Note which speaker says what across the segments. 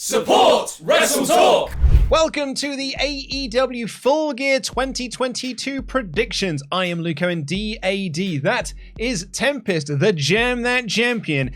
Speaker 1: Support WrestleTalk!
Speaker 2: Welcome to the AEW Full Gear 2022 predictions. I am Luco and DAD. That is Tempest, the Gem That Champion.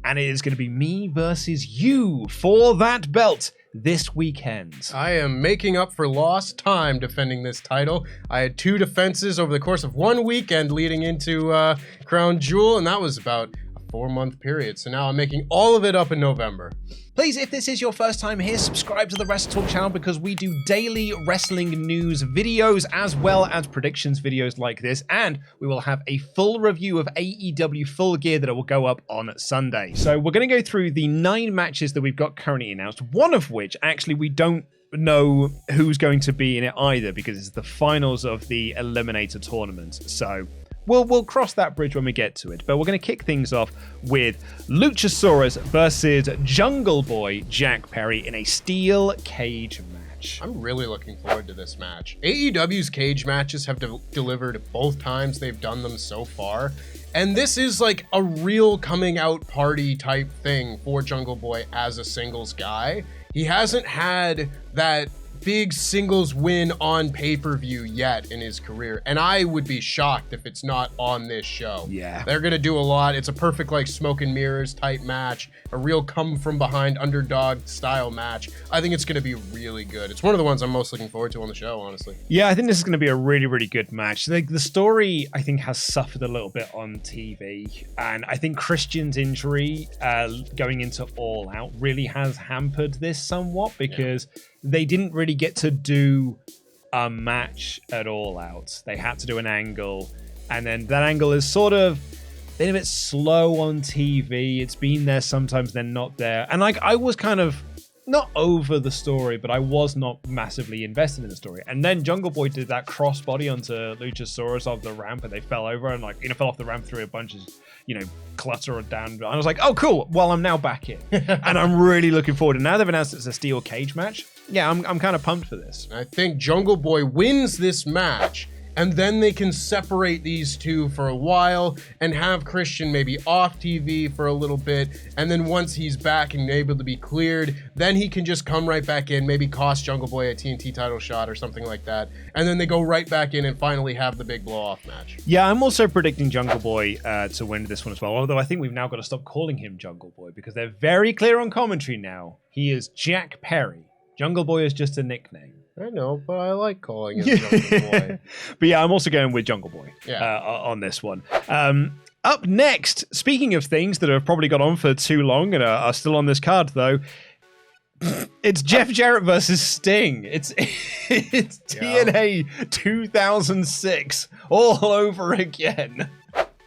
Speaker 2: And it is going to be me versus you for that belt this weekend.
Speaker 3: I am making up for lost time defending this title. I had 2 defenses over the course of 1 weekend leading into Crown Jewel, and that was about a 4-month period. So now I'm making all of it up in November.
Speaker 2: Please, if this is your first time here, subscribe to the WrestleTalk channel because we do daily wrestling news videos as well as predictions videos like this, and we will have a full review of AEW Full Gear that will go up on Sunday. So we're going to go through the 9 matches that we've got currently announced, one of which actually we don't know who's going to be in it either because it's the finals of the Eliminator tournament. So We'll cross that bridge when we get to it, but we're going to kick things off with Luchasaurus versus Jungle Boy Jack Perry in a steel cage match.
Speaker 3: I'm really looking forward to this match. AEW's cage matches have delivered both times they've done them so far, and this is like a real coming out party type thing for Jungle Boy as a singles guy. He hasn't had that big singles win on pay-per-view yet in his career, and I would be shocked if it's not on this show.
Speaker 2: Yeah,
Speaker 3: they're gonna do a lot. It's a perfect like smoke and mirrors type match, a real come from behind underdog style match. I think it's gonna be really good. It's one of the ones I'm most looking forward to on the show, honestly.
Speaker 2: Yeah, I think this is gonna be a really good match. Like, the story I think has suffered a little bit on TV, and I think Christian's injury going into All Out really has hampered this somewhat because they didn't really get to do a match at All Out. They had to do an angle, and then that angle is sort of been a bit slow on TV. It's been there sometimes, then not there. And like, I was kind of not over the story, but I was not massively invested in the story. And then Jungle Boy did that crossbody onto Luchasaurus off the ramp, and they fell over and fell off the ramp through a bunch of clutter down. And I was like, oh, cool. Well, I'm now back in. And I'm really looking forward. And now they've announced it's a steel cage match. Yeah, I'm kind of pumped for this.
Speaker 3: I think Jungle Boy wins this match, and then they can separate these two for a while and have Christian maybe off TV for a little bit. And then once he's back and able to be cleared, then he can just come right back in, maybe cost Jungle Boy a TNT title shot or something like that. And then they go right back in and finally have the big blow-off match.
Speaker 2: Yeah, I'm also predicting Jungle Boy to win this one as well. Although I think we've now got to stop calling him Jungle Boy because they're very clear on commentary now. He is Jack Perry. Jungle Boy is just a nickname.
Speaker 3: I know, but I like calling him Jungle Boy.
Speaker 2: But yeah, I'm also going with Jungle Boy on this one. Up next, speaking of things that have probably gone on for too long and are still on this card, though, it's Jeff Jarrett versus Sting. It's TNA 2006 all over again.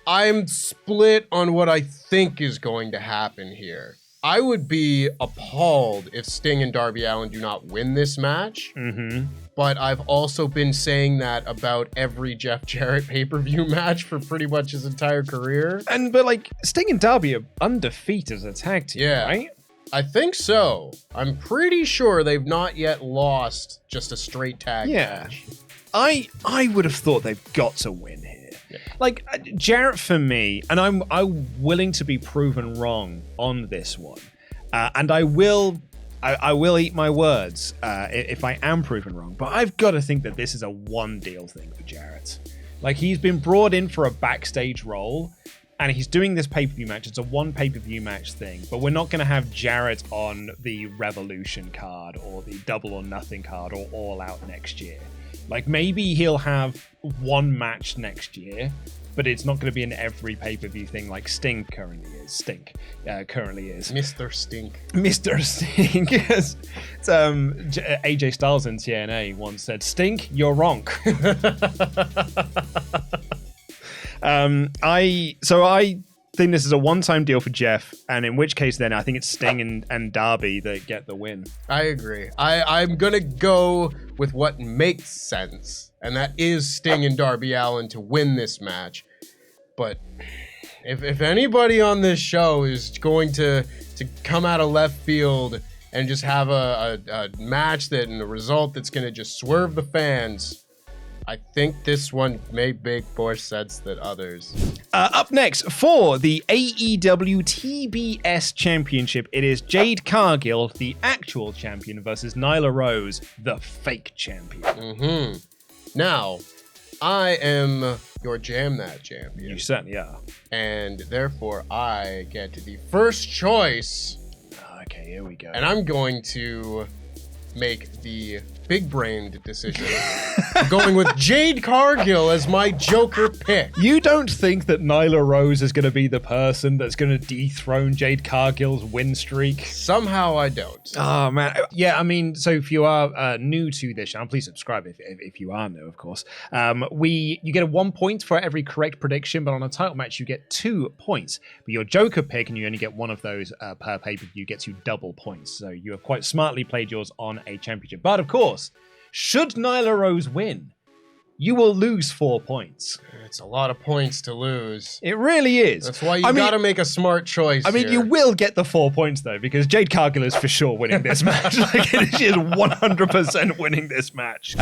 Speaker 3: I'm split on what I think is going to happen here. I would be appalled if Sting and Darby Allin do not win this match. But I've also been saying that about every Jeff Jarrett pay-per-view match for pretty much his entire career.
Speaker 2: But like, Sting and Darby are undefeated as a tag team, right?
Speaker 3: I think so. I'm pretty sure they've not yet lost just a straight tag match.
Speaker 2: I would have thought they've got to win here. Like, Jarrett for me, and I'm willing to be proven wrong on this one, and I will eat my words if I am proven wrong. But I've got to think that this is a one deal thing for Jarrett. Like, he's been brought in for a backstage role, and he's doing this pay-per-view match. It's a one pay-per-view match thing, but we're not going to have Jarrett on the Revolution card or the Double or Nothing card or All Out next year. Like, maybe he'll have one match next year, but it's not going to be an every pay-per-view thing like Sting currently is.
Speaker 3: Mr. Stink.
Speaker 2: Mr. Stink. Yes. It's, AJ Styles in TNA once said, "Stink, you're wrong." I think this is a one-time deal for Jeff, and in which case then I think it's Sting and Darby that get the win.
Speaker 3: I agree. I'm gonna go with what makes sense, and that is Sting and Darby Allin to win this match. But if anybody on this show is going to come out of left field and just have a match and a result that's gonna just swerve the fans, I think this one may make more sense than others.
Speaker 2: Up next, for the AEW TBS Championship, it is Jade Cargill, the actual champion, versus Nyla Rose, the fake champion.
Speaker 3: Now, I am your Jam That champion.
Speaker 2: You certainly are.
Speaker 3: And therefore, I get the first choice.
Speaker 2: Okay, here we go.
Speaker 3: And I'm going to make the big-brained decision. Going with Jade Cargill as my Joker pick.
Speaker 2: You don't think that Nyla Rose is going to be the person that's going to dethrone Jade Cargill's win streak?
Speaker 3: Somehow I don't.
Speaker 2: Oh, man. Yeah, I mean, so if you are new to this channel, please subscribe if you are new, of course. You get 1 point for every correct prediction, but on a title match, you get 2 points. But your Joker pick, and you only get one of those per pay-per-view, gets you double points. So you have quite smartly played yours on a championship. But of course, should Nyla Rose win, you will lose 4 points.
Speaker 3: It's a lot of points to lose.
Speaker 2: It really is.
Speaker 3: That's why you gotta make a smart choice.
Speaker 2: I mean, you will get the 4 points, though, because Jade Cargill is for sure winning this match. She is 100% winning this match.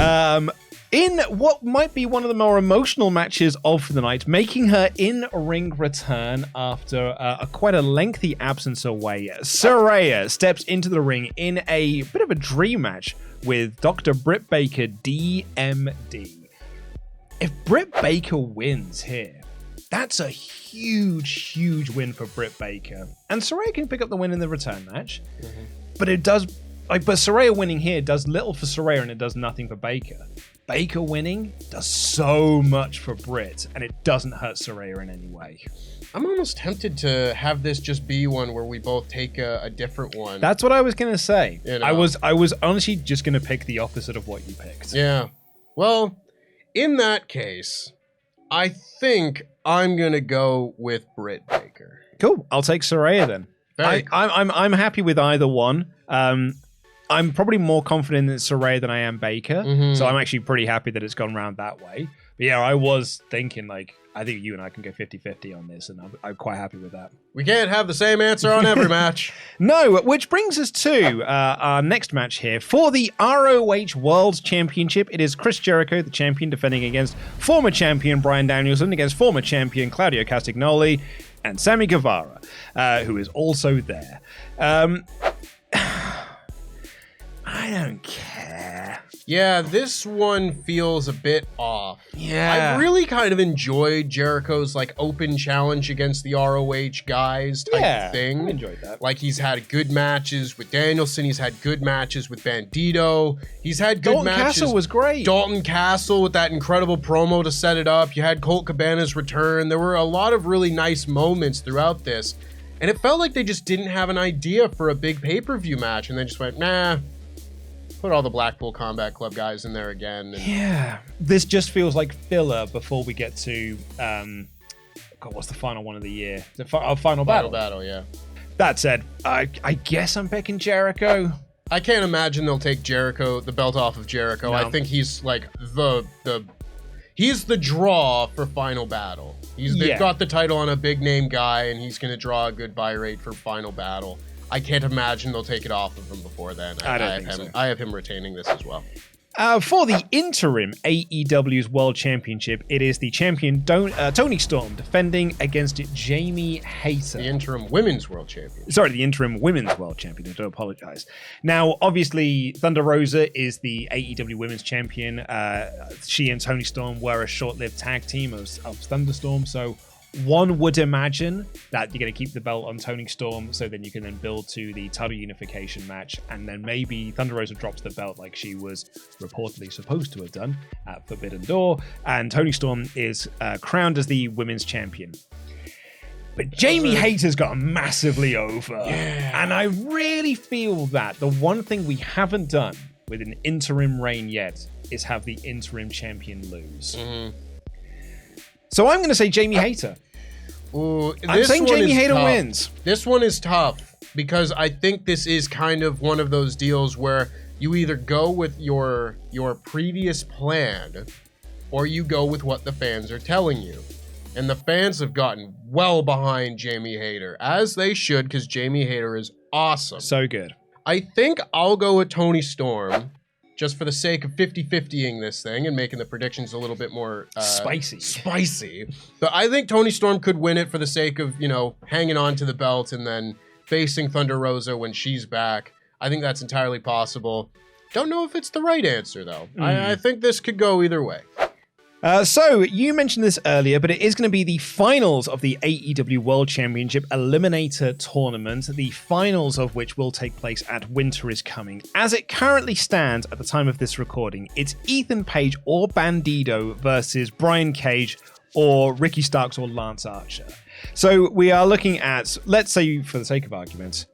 Speaker 2: In what might be one of the more emotional matches of the night, making her in-ring return after quite a lengthy absence away, Saraya steps into the ring in a bit of a dream match with Dr. Britt Baker, DMD. If Britt Baker wins here, that's a huge, huge win for Britt Baker. And Saraya can pick up the win in the return match. But it does, but Saraya winning here does little for Saraya and it does nothing for Baker. Baker winning does so much for Britt, and it doesn't hurt Saraya in any way.
Speaker 3: I'm almost tempted to have this just be one where we both take a different one.
Speaker 2: That's what I was going to say.
Speaker 3: You know?
Speaker 2: I was honestly just going to pick the opposite of what you picked.
Speaker 3: Yeah. Well, in that case, I think I'm going to go with Britt Baker.
Speaker 2: Cool. I'll take Saraya then. I'm happy with either one. I'm probably more confident in Saraya than I am Baker, so I'm actually pretty happy that it's gone round that way. But yeah, I was thinking, like, I think you and I can go 50-50 on this, and I'm quite happy with that.
Speaker 3: We can't have the same answer on every match.
Speaker 2: No, which brings us to our next match here. For the ROH World Championship, it is Chris Jericho, the champion, defending against former champion Bryan Danielson, against former champion Claudio Castagnoli, and Sammy Guevara, who is also there. I don't care.
Speaker 3: Yeah, this one feels a bit off.
Speaker 2: Yeah.
Speaker 3: I really kind of enjoyed Jericho's like open challenge against the ROH guys type thing.
Speaker 2: I enjoyed that.
Speaker 3: Like he's had good matches with Danielson, he's had good matches with Bandido, he's had good matches.
Speaker 2: Dalton Castle was great.
Speaker 3: Dalton Castle with that incredible promo to set it up. You had Colt Cabana's return. There were a lot of really nice moments throughout this. And it felt like they just didn't have an idea for a big pay-per-view match and they just went, nah. Put all the Blackpool Combat Club guys in there again.
Speaker 2: Yeah. This just feels like filler before we get to, what's the final one of the year? Final Battle.
Speaker 3: Battle, yeah.
Speaker 2: That said, I guess I'm picking Jericho.
Speaker 3: I can't imagine they'll take Jericho, the belt off of Jericho.
Speaker 2: No.
Speaker 3: I think he's like he's the draw for Final Battle. They've got the title on a big name guy, and he's going to draw a good buy rate for Final Battle. I can't imagine they'll take it off of him before then. I have him retaining this as well.
Speaker 2: For the interim AEW's World Championship, it is the champion Toni Storm defending against Jamie Hayter.
Speaker 3: The interim Women's World Champion.
Speaker 2: Sorry, the interim Women's World Champion. I do apologize. Now, obviously, Thunder Rosa is the AEW Women's Champion. She and Toni Storm were a short-lived tag team of Thunderstorm, so one would imagine that you're going to keep the belt on Toni Storm, so then you can then build to the title unification match, and then maybe Thunder Rosa drops the belt like she was reportedly supposed to have done at Forbidden Door, and Toni Storm is crowned as the women's champion. But Jamie Hayter's got massively over, and I really feel that the one thing we haven't done with an interim reign yet is have the interim champion lose. So I'm going to say Jamie Hayter.
Speaker 3: Ooh,
Speaker 2: I'm saying Jamie Hayter wins.
Speaker 3: This one is tough because I think this is kind of one of those deals where you either go with your previous plan or you go with what the fans are telling you. And the fans have gotten well behind Jamie Hayter, as they should, because Jamie Hayter is awesome.
Speaker 2: So good.
Speaker 3: I think I'll go with Toni Storm just for the sake of 50-50ing this thing and making the predictions a little bit more spicy. But I think Toni Storm could win it for the sake of, hanging on to the belt and then facing Thunder Rosa when she's back. I think that's entirely possible. Don't know if it's the right answer, though. I think this could go either way.
Speaker 2: So, you mentioned this earlier, but it is going to be the finals of the AEW World Championship Eliminator Tournament, the finals of which will take place at Winter is Coming. As it currently stands at the time of this recording, it's Ethan Page or Bandido versus Brian Cage or Ricky Starks or Lance Archer. So, we are looking at, let's say for the sake of argument,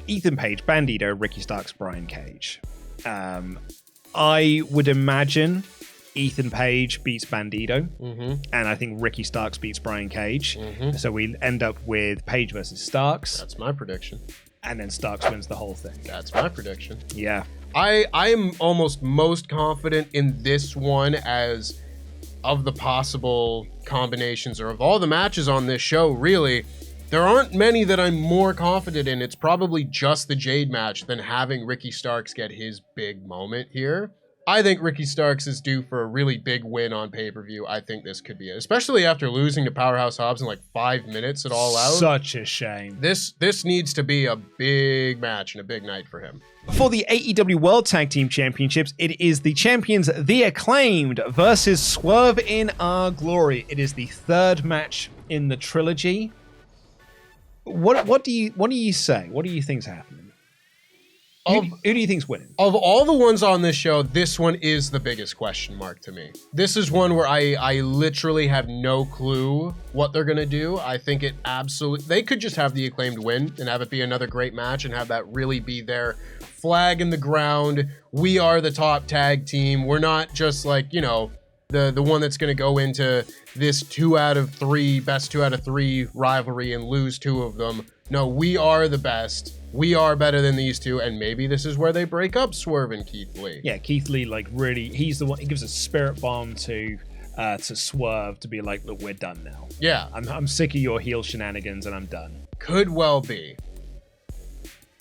Speaker 2: Ethan Page, Bandido, Ricky Starks, Brian Cage. I would imagine Ethan Page beats Bandido, and I think Ricky Starks beats Brian Cage. So we end up with Page versus Starks.
Speaker 3: That's my prediction.
Speaker 2: And then Starks wins the whole thing.
Speaker 3: That's my prediction.
Speaker 2: Yeah.
Speaker 3: I am almost most confident in this one as of the possible combinations or of all the matches on this show, really. There aren't many that I'm more confident in. It's probably just the Jade match than having Ricky Starks get his big moment here. I think Ricky Starks is due for a really big win on pay-per-view. I think this could be it, especially after losing to Powerhouse Hobbs in like 5 minutes at All Out.
Speaker 2: Such a shame.
Speaker 3: This needs to be a big match and a big night for him.
Speaker 2: For the AEW World Tag Team Championships, it is the champions, The Acclaimed, versus Swerve in Our Glory. It is the third match in the trilogy. What do you say? What do you think's happening? Who do you think's winning?
Speaker 3: Of all the ones on this show, this one is the biggest question mark to me. This is one where I literally have no clue what they're going to do. I think it absolutely... They could just have the Acclaimed win and have it be another great match and have that really be their flag in the ground. We are the top tag team. We're not just like, the one that's going to go into this 2 out of 3, best 2 out of 3 rivalry and lose 2 of them. No, we are the best. We are better than these two, and maybe this is where they break up Swerve and Keith Lee.
Speaker 2: Yeah, Keith Lee, he's the one. He gives a spirit bomb to Swerve to be like, look, we're done now.
Speaker 3: Yeah,
Speaker 2: I'm sick of your heel shenanigans, and I'm done.
Speaker 3: Could well be.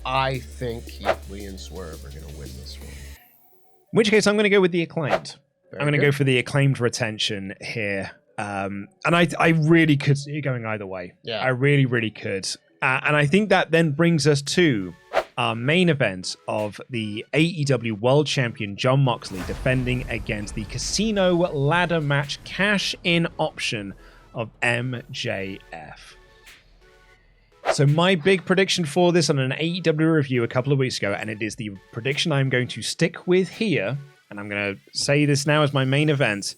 Speaker 3: I think Keith Lee and Swerve are going to win this one.
Speaker 2: In which case, I'm going to go with the Acclaimed. I'm going to go for the Acclaimed retention here. And I really could see it going either way.
Speaker 3: Yeah.
Speaker 2: I really, really could. And I think that then brings us to our main event of the AEW World Champion Jon Moxley defending against the Casino Ladder Match cash-in option of MJF. So my big prediction for this on an AEW review a couple of weeks ago, and it is the prediction I'm going to stick with here, and I'm going to say this now as my main event,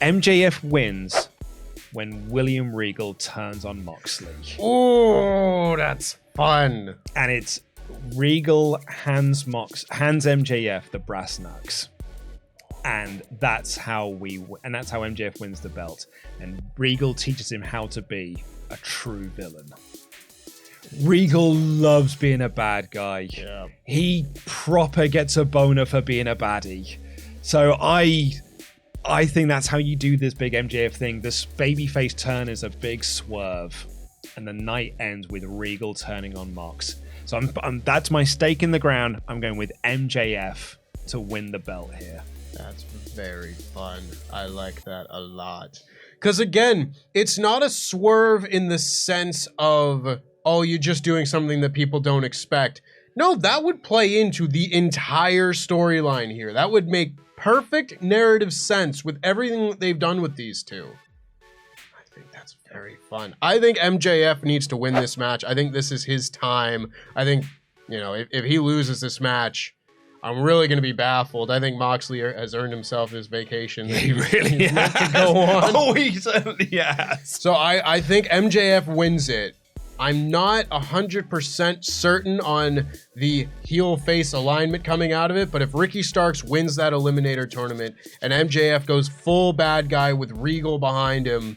Speaker 2: MJF wins when William Regal turns on Moxley.
Speaker 3: Oh, that's fun.
Speaker 2: And it's Regal hands MJF the brass knucks. And that's how MJF wins the belt. And Regal teaches him how to be a true villain. Regal loves being a bad guy.
Speaker 3: Yeah.
Speaker 2: He proper gets a boner for being a baddie. So I think that's how you do this big MJF thing. This babyface turn is a big swerve, and the night ends with Regal turning on Mox. So that's my stake in the ground. I'm going with MJF to win the belt here.
Speaker 3: That's very fun. I like that a lot. Because again, it's not a swerve in the sense of, oh, you're just doing something that people don't expect. No, that would play into the entire storyline here. That would make perfect narrative sense with everything that they've done with these two. I think that's very fun. I think MJF needs to win this match. I think this is his time. I think, if he loses this match, I'm really going to be baffled. I think Moxley has earned himself his vacation.
Speaker 2: Yeah, he really has.
Speaker 3: Meant to go on.
Speaker 2: Oh, he certainly has.
Speaker 3: So I think MJF wins it. I'm not 100% certain on the heel-face alignment coming out of it, but if Ricky Starks wins that Eliminator tournament and MJF goes full bad guy with Regal behind him,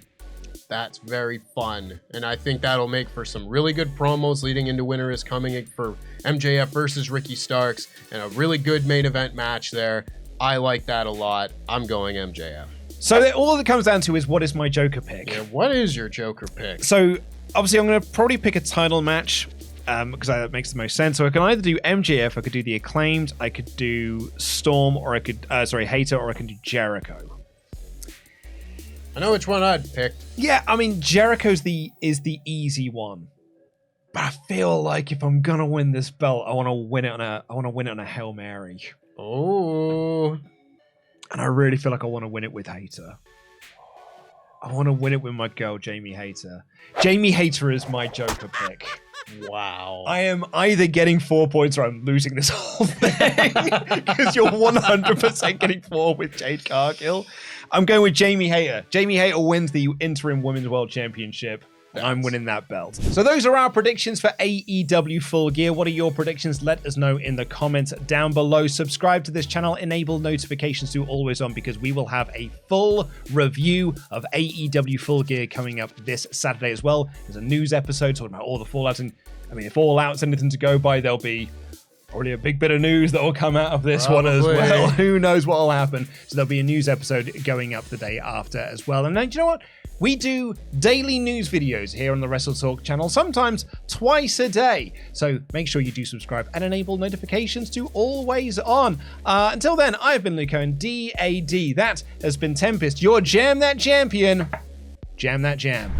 Speaker 3: that's very fun. And I think that'll make for some really good promos leading into Winter is Coming for MJF versus Ricky Starks and a really good main event match there. I like that a lot. I'm going MJF.
Speaker 2: So all that comes down to is what is my Joker pick?
Speaker 3: Yeah, what is your Joker pick?
Speaker 2: So obviously I'm going to probably pick a title match. because that makes the most sense. So I can either do MJF, I could do the Acclaimed, I could do Storm, or I could, Hayter, or I can do Jericho.
Speaker 3: I know which one I'd pick.
Speaker 2: Yeah, I mean, Jericho's is the easy one. But I feel like if I'm gonna win this belt, I want to win it on a Hail Mary.
Speaker 3: Oh.
Speaker 2: And I really feel like I want to win it with Hayter. I want to win it with my girl, Jamie Hayter. Jamie Hayter is my Joker pick.
Speaker 3: Wow.
Speaker 2: I am either getting 4 points or I'm losing this whole thing. Because you're 100% getting 4 with Jade Cargill. I'm going with Jamie Hayter. Jamie Hayter wins the interim Women's World Championship. I'm winning that belt. So those are our predictions for AEW Full Gear. What are your predictions? Let us know in the comments down below. Subscribe to this channel. Enable notifications to always on, because we will have a full review of AEW Full Gear coming up this Saturday as well. There's a news episode talking about all the fallouts. And I mean, if All Out's anything to go by, there'll be probably a big bit of news that will come out of this one as well. Who knows what will happen? So there'll be a news episode going up the day after as well. And then, you know what? We do daily news videos here on the WrestleTalk channel, sometimes twice a day. So make sure you do subscribe and enable notifications to always on. Until then, I've been Luke Cohen, DAD. That has been Tempest, your Jam That Champion. Jam that jam.